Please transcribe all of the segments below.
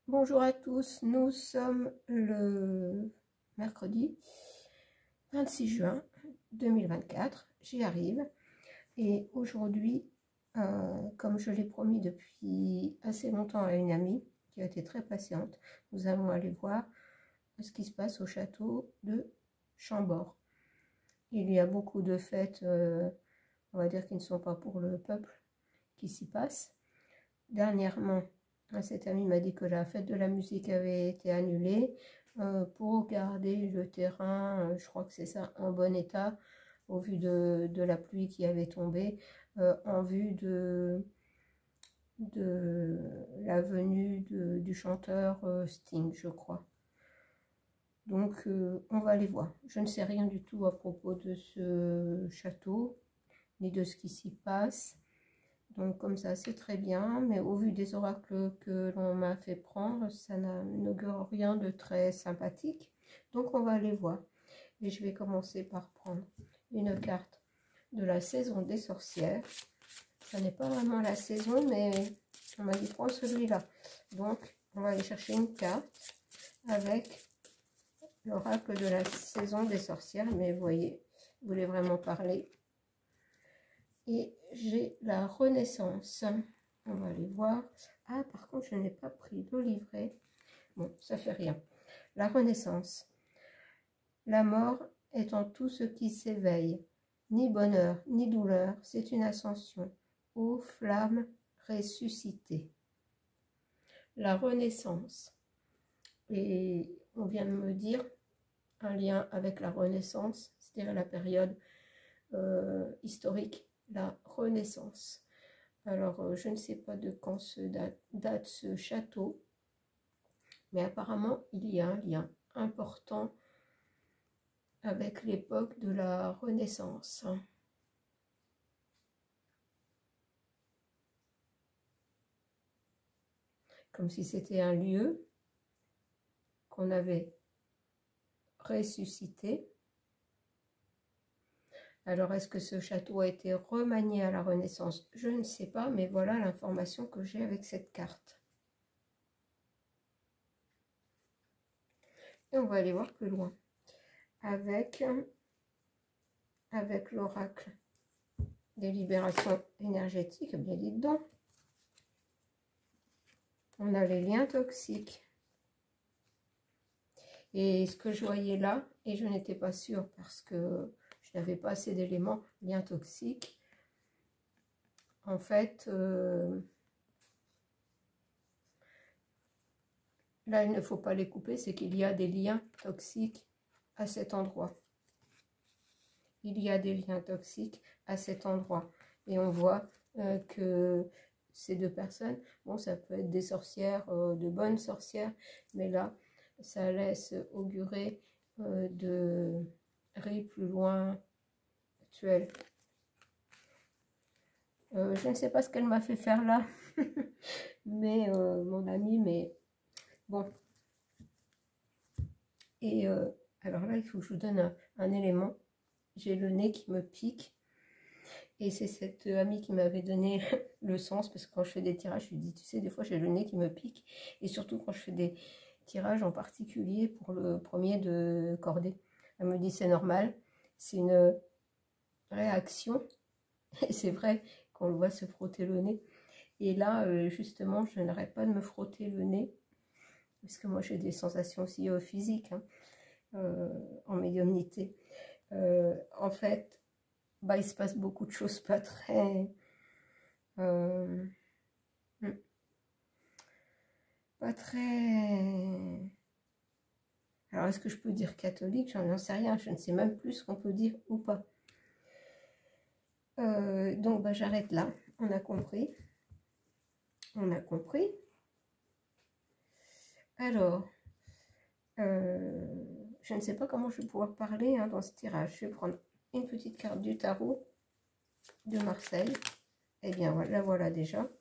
Bonjour à tous, nous sommes le mercredi 26 juin 2024, j'y arrive. Et aujourd'hui, comme je l'ai promis depuis assez longtemps à une amie qui a été très patiente, nous allons aller voir ce qui se passe au château de Chambord. Il y a beaucoup de fêtes, on va dire, qui ne sont pas pour le peuple, qui s'y passent. Dernièrement, cette amie m'a dit que la fête de la musique avait été annulée pour garder le terrain, je crois que c'est ça, en bon état, au vu de la pluie qui avait tombé, en vue de la venue du chanteur Sting, je crois. Donc, on va aller voir. Je ne sais rien du tout à propos de ce château, ni de ce qui s'y passe. Donc comme ça, c'est très bien, mais au vu des oracles que l'on m'a fait prendre, ça n'augure rien de très sympathique. Donc on va aller voir. Et je vais commencer par prendre une carte de la saison des sorcières. Ça n'est pas vraiment la saison, mais on m'a dit prends celui-là. Donc on va aller chercher une carte avec l'oracle de la saison des sorcières. Mais vous voyez, vous voulez vraiment parler. Et j'ai la Renaissance. On va aller voir. Ah, par contre, je n'ai pas pris le livret. Bon, ça fait rien. La Renaissance. La mort est en tout ce qui s'éveille. Ni bonheur, ni douleur, c'est une ascension. Ô flamme ressuscitée. La Renaissance. Et on vient de me dire un lien avec la Renaissance, c'est-à-dire la période historique. La Renaissance. Alors, je ne sais pas de quand date ce château, mais apparemment, il y a un lien important avec l'époque de la Renaissance. Comme si c'était un lieu qu'on avait ressuscité. Alors, est-ce que ce château a été remanié à la Renaissance? Je ne sais pas, mais voilà l'information que j'ai avec cette carte. Et on va aller voir plus loin. Avec l'oracle des libérations énergétiques, bien dit dedans. On a les liens toxiques. Et ce que je voyais là, et je n'étais pas sûre parce que je n'avais pas assez d'éléments, liens toxiques. En fait, là, il ne faut pas les couper, c'est qu'il y a des liens toxiques à cet endroit. Il y a des liens toxiques à cet endroit. Et on voit que ces deux personnes, bon, ça peut être des sorcières, de bonnes sorcières, mais là, ça laisse augurer de rires plus loin actuel. Je ne sais pas ce qu'elle m'a fait faire là, mais mon amie, mais bon. Et alors là, il faut que je vous donne un élément. J'ai le nez qui me pique. Et c'est cette amie qui m'avait donné le sens, parce que quand je fais des tirages, je lui dis, tu sais, des fois j'ai le nez qui me pique. Et surtout quand je fais des tirages en particulier pour le premier de cordée. Elle me dit, c'est normal, c'est une réaction. Et c'est vrai qu'on le voit se frotter le nez. Et là, justement, je n'arrête pas de me frotter le nez. Parce que moi, j'ai des sensations aussi physiques, hein, en médiumnité. En fait, bah, il se passe beaucoup de choses pas très... pas très... Alors, est-ce que je peux dire catholique? J'en sais rien, je ne sais même plus ce qu'on peut dire ou pas. Donc, bah, j'arrête là. On a compris. On a compris. Alors, je ne sais pas comment je vais pouvoir parler hein, dans ce tirage. Je vais prendre une petite carte du tarot de Marseille. Eh bien, la voilà déjà.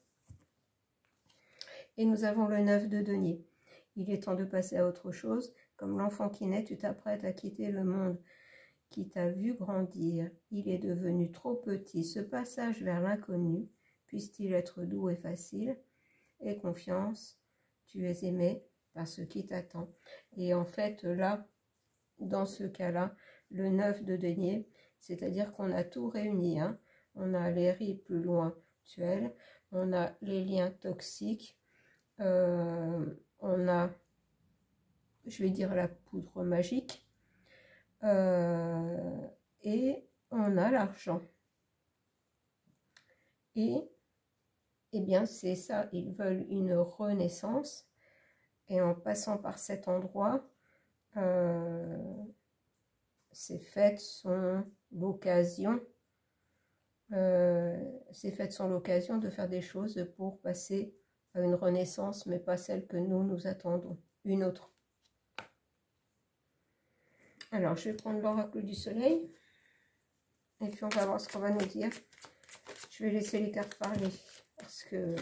Et nous avons le 9 de denier. Il est temps de passer à autre chose. Comme l'enfant qui naît, tu t'apprêtes à quitter le monde qui t'a vu grandir. Il est devenu trop petit. Ce passage vers l'inconnu, puisse-t-il être doux et facile? Aie confiance, tu es aimé par ce qui t'attend. Et en fait, là, dans ce cas-là, le 9 de denier, c'est-à-dire qu'on a tout réuni, hein. On a les rides plus loin actuels, on a les liens toxiques, on a, je vais dire, la poudre magique, et on a l'argent. Et, eh bien, c'est ça, ils veulent une renaissance, et en passant par cet endroit, ces fêtes sont l'occasion de faire des choses pour passer à une renaissance, mais pas celle que nous attendons, une autre. Alors, je vais prendre l'oracle du soleil, et puis on va voir ce qu'on va nous dire. Je vais laisser les cartes parler, parce que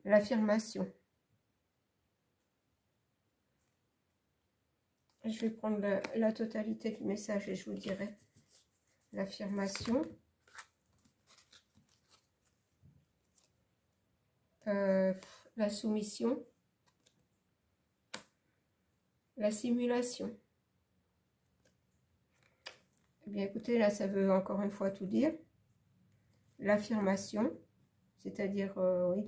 l'affirmation. Je vais prendre la totalité du message et je vous dirai. L'affirmation. La soumission. La simulation. Eh bien, écoutez, là, ça veut encore une fois tout dire. L'affirmation, c'est-à-dire oui,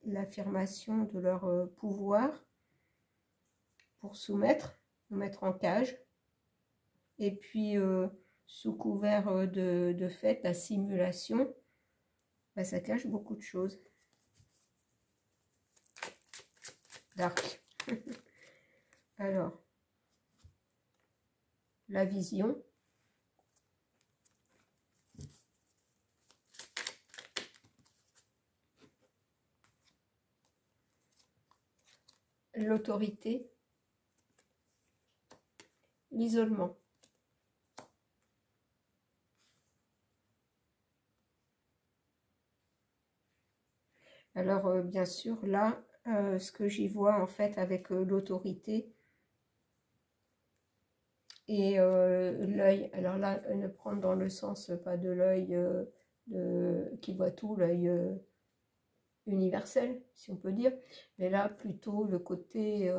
l'affirmation de leur pouvoir pour soumettre, nous mettre en cage. Et puis, sous couvert de fait, la simulation, bah, ça cache beaucoup de choses. Dark. Alors, la vision. L'autorité. L'isolement. Alors, bien sûr, là, ce que j'y vois, en fait, avec l'autorité et l'œil. Alors là, ne prendre dans le sens, pas de l'œil qui voit tout, l'œil universel, si on peut dire, mais là, plutôt le côté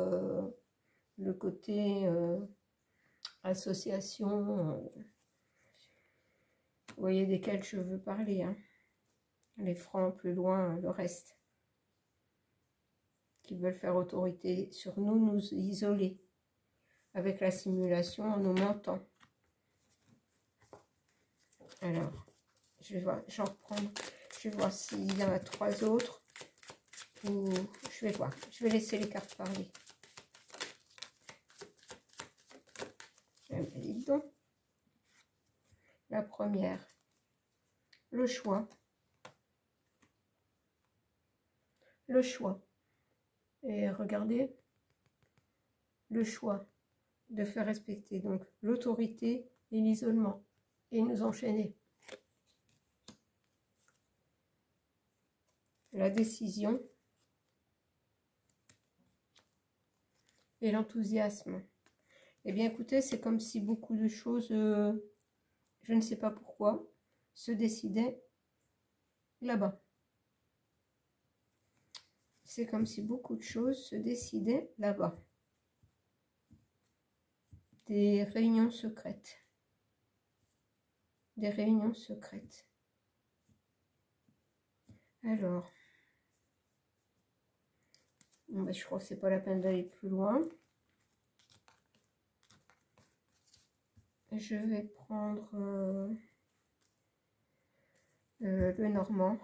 association, vous voyez desquels je veux parler, hein. Les francs, plus loin, le reste, qui veulent faire autorité sur nous, nous isoler, avec la simulation en nous mentant. Alors, je vais voir, j'en reprends, je vais voir s'il y en a 3 autres, ou je vais voir, je vais laisser les cartes parler. Dis donc. La première, le choix. Le choix. Et regardez, le choix de faire respecter donc l'autorité et l'isolement. Et nous enchaîner. La décision et l'enthousiasme. Eh bien, écoutez, c'est comme si beaucoup de choses, je ne sais pas pourquoi, se décidaient là-bas. C'est comme si beaucoup de choses se décidaient là-bas. Des réunions secrètes. Des réunions secrètes. Alors, bon, ben, je crois que c'est pas la peine d'aller plus loin. Je vais prendre le normand.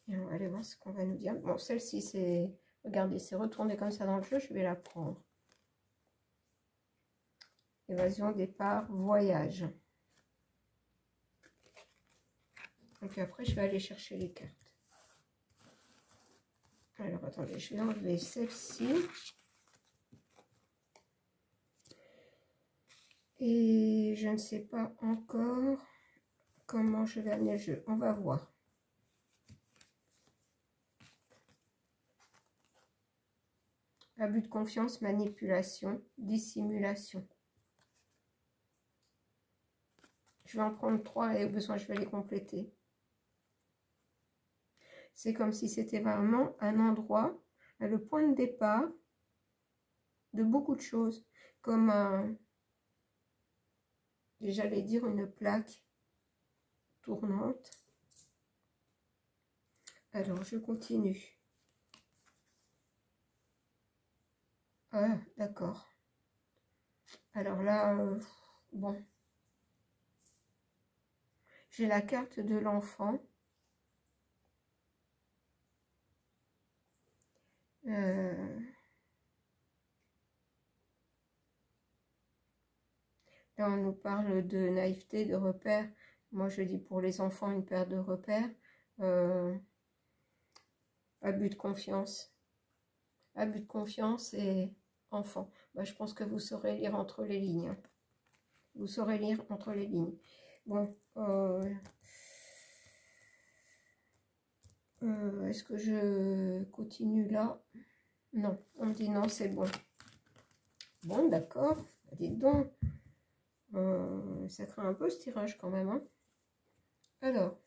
Et on va aller voir ce qu'on va nous dire. Bon, celle-ci, c'est... Regardez, c'est retourné comme ça dans le jeu, je vais la prendre. Évasion, départ, voyage. Et puis après, je vais aller chercher les cartes. Alors, attendez, je vais enlever celle-ci. Et je ne sais pas encore comment je vais amener le jeu. On va voir. Abus de confiance, manipulation, dissimulation. Je vais en prendre 3 et au besoin, je vais les compléter. C'est comme si c'était vraiment un endroit, le point de départ de beaucoup de choses. Comme un, j'allais dire une plaque tournante. Alors, je continue. Ah, d'accord. Alors là, bon. J'ai la carte de l'enfant. Là, on nous parle de naïveté, de repères. Moi, je dis pour les enfants, une paire de repères. Abus de confiance. Abus de confiance et enfant. Bah, je pense que vous saurez lire entre les lignes. Hein. Vous saurez lire entre les lignes. Bon. Est-ce que je continue là? Non. On me dit non, c'est bon. Bon, d'accord. Dites donc. Ça craint un peu ce tirage quand même. Hein. Alors.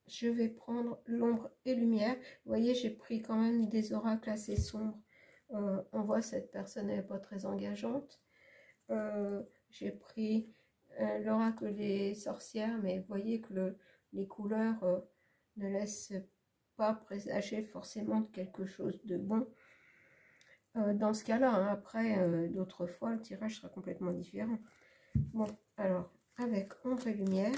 Je vais prendre l'ombre et lumière. Vous voyez, j'ai pris quand même des oracles assez sombres. On voit cette personne n'est pas très engageante. J'ai pris l'oracle des sorcières, mais vous voyez que les couleurs ne laissent pas présager forcément de quelque chose de bon. Dans ce cas-là, hein, après, d'autres fois, le tirage sera complètement différent. Bon, alors, avec ombre et lumière.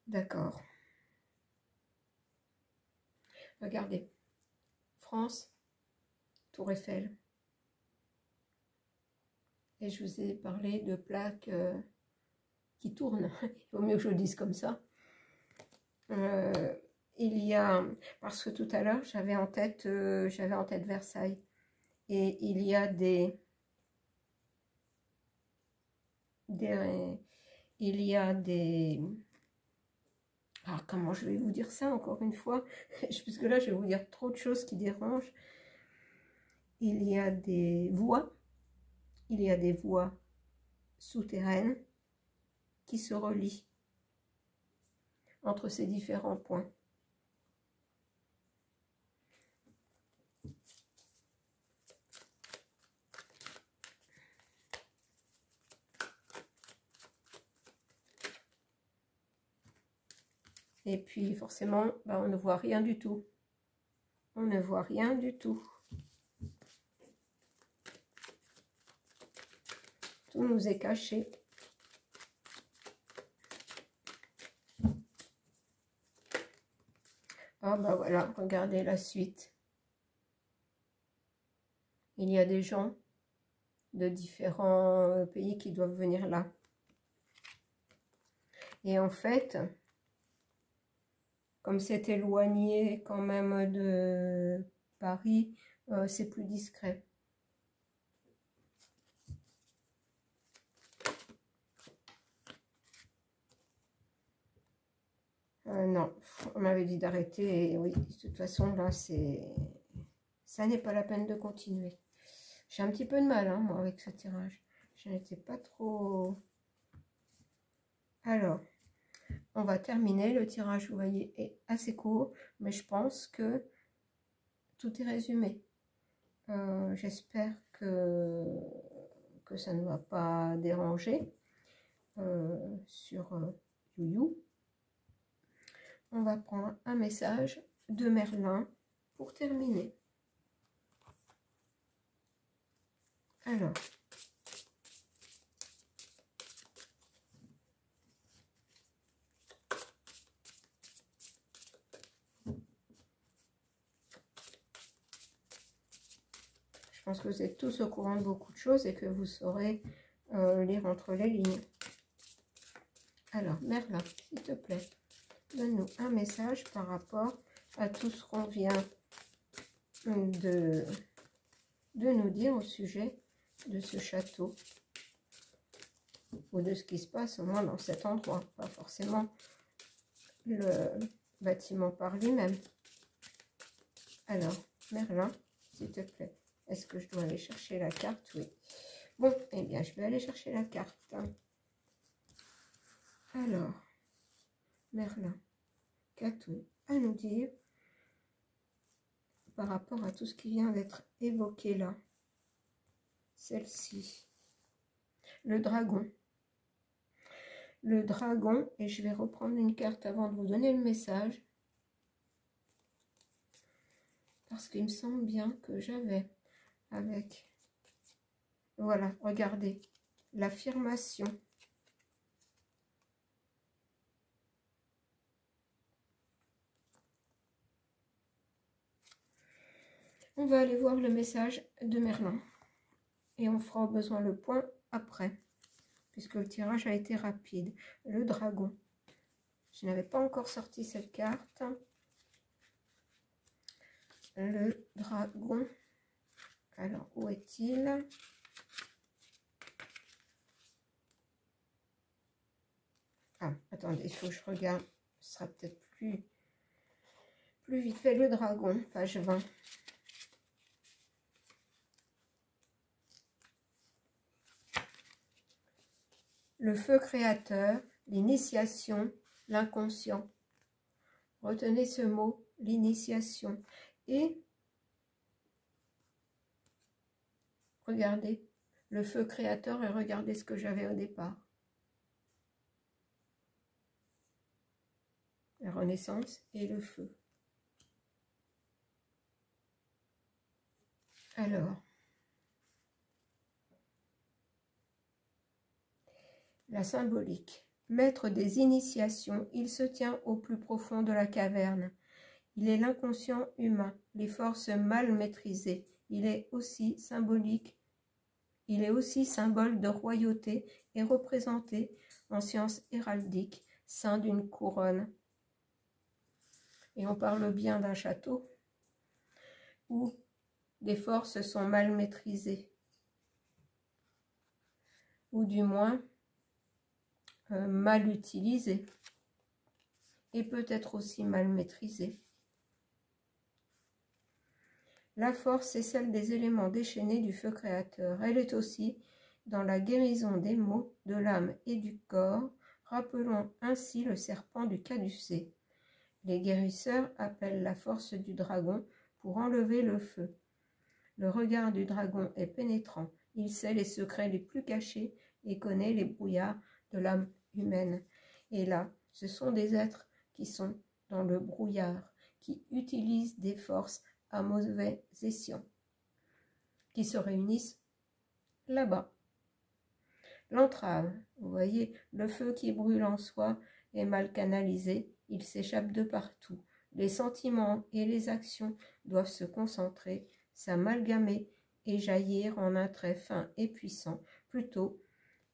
D'accord. Regardez. France, Tour Eiffel. Et je vous ai parlé de plaques qui tournent. Il vaut mieux que je le dise comme ça. Il y a... Parce que tout à l'heure, j'avais en tête Versailles. Et il y a il y a des... Ah, comment je vais vous dire ça encore une fois? Puisque là, je vais vous dire trop de choses qui dérangent. Il y a des voies. Il y a des voies souterraines qui se relient entre ces différents points. Et puis forcément, bah, on ne voit rien du tout. On ne voit rien du tout. Tout nous est caché. Ah bah voilà, regardez la suite. Il y a des gens de différents pays qui doivent venir là. Et en fait, comme c'est éloigné quand même de Paris, c'est plus discret. Non, on m'avait dit d'arrêter et oui, de toute façon là, ça n'est pas la peine de continuer. J'ai un petit peu de mal, hein, moi, avec ce tirage. Je n'étais pas trop... Alors, on va terminer. Le tirage, vous voyez, est assez court, mais je pense que tout est résumé. J'espère que ça ne va pas déranger sur YouYou. On va prendre un message de Merlin pour terminer. Alors, je pense que vous êtes tous au courant de beaucoup de choses et que vous saurez lire entre les lignes. Alors, Merlin, s'il te plaît, donne-nous un message par rapport à tout ce qu'on vient de nous dire au sujet de ce château ou de ce qui se passe au moins dans cet endroit, pas forcément le bâtiment par lui-même. Alors, Merlin, s'il te plaît, est-ce que je dois aller chercher la carte? Oui. Bon, eh bien, je vais aller chercher la carte. Alors, Merlin, qu'as-tu à nous dire par rapport à tout ce qui vient d'être évoqué là? Celle-ci, le dragon. Le dragon, et je vais reprendre une carte avant de vous donner le message. Parce qu'il me semble bien que j'avais avec... Voilà, regardez, l'affirmation. On va aller voir le message de Merlin. Et on fera au besoin le point après, puisque le tirage a été rapide. Le dragon. Je n'avais pas encore sorti cette carte. Le dragon. Alors, où est-il? Ah, attendez, il faut que je regarde. Ce sera peut-être plus vite fait. Le dragon, page 20. Le feu créateur, l'initiation, l'inconscient. Retenez ce mot, l'initiation. Et regardez, le feu créateur, et regardez ce que j'avais au départ. La renaissance et le feu. Alors, la symbolique. Maître des initiations, il se tient au plus profond de la caverne. Il est l'inconscient humain, les forces mal maîtrisées. Il est aussi symbolique. Il est aussi symbole de royauté et représenté en science héraldique, ceint d'une couronne. Et on parle bien d'un château où des forces sont mal maîtrisées, ou du moins mal utilisées, et peut-être aussi mal maîtrisées. La force est celle des éléments déchaînés du feu créateur. Elle est aussi dans la guérison des maux, de l'âme et du corps, rappelant ainsi le serpent du caducée. Les guérisseurs appellent la force du dragon pour enlever le feu. Le regard du dragon est pénétrant. Il sait les secrets les plus cachés et connaît les brouillards de l'âme humaine. Et là, ce sont des êtres qui sont dans le brouillard, qui utilisent des forces à mauvais escient, qui se réunissent là-bas. L'entrave, vous voyez, le feu qui brûle en soi est mal canalisé, il s'échappe de partout. Les sentiments et les actions doivent se concentrer, s'amalgamer et jaillir en un trait fin et puissant, plutôt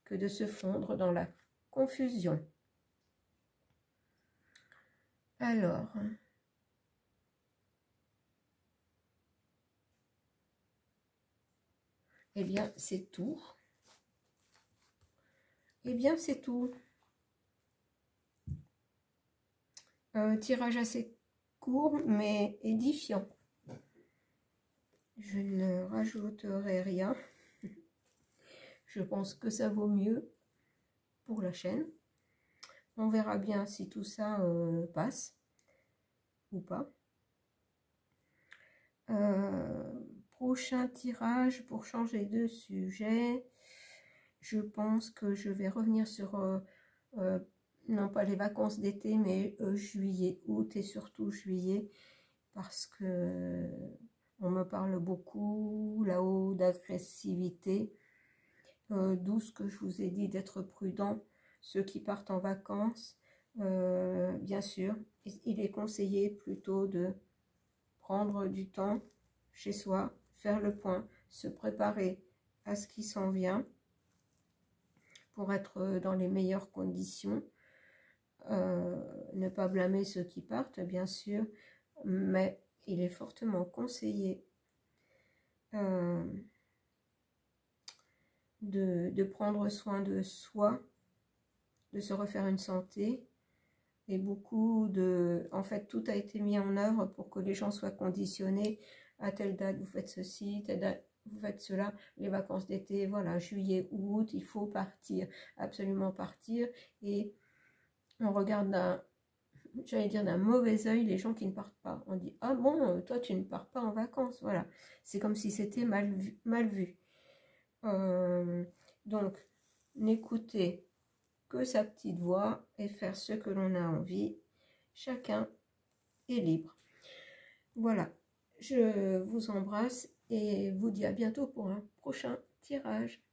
que de se fondre dans la confusion. Alors, eh bien, c'est tout. Eh bien, c'est tout. Un tirage assez court, mais édifiant. Je ne rajouterai rien. Je pense que ça vaut mieux pour la chaîne. On verra bien si tout ça passe ou pas. Prochain tirage pour changer de sujet. Je pense que je vais revenir sur, non pas les vacances d'été, mais juillet, août et surtout juillet, parce que on me parle beaucoup là-haut d'agressivité, d'où ce que je vous ai dit d'être prudent. Ceux qui partent en vacances, bien sûr, il est conseillé plutôt de prendre du temps chez soi, faire le point, se préparer à ce qui s'en vient pour être dans les meilleures conditions, ne pas blâmer ceux qui partent, bien sûr, mais il est fortement conseillé de prendre soin de soi, de se refaire une santé. Et beaucoup de... En fait, tout a été mis en œuvre pour que les gens soient conditionnés. À telle date, vous faites ceci, telle date, vous faites cela. Les vacances d'été, voilà, juillet, août, il faut partir, absolument partir. Et on regarde j'allais dire d'un mauvais œil les gens qui ne partent pas. On dit, ah bon, toi tu ne pars pas en vacances, voilà. C'est comme si c'était mal vu. Donc, n'écoutez que sa petite voix et faire ce que l'on a envie. Chacun est libre. Voilà, je vous embrasse et vous dis à bientôt pour un prochain tirage.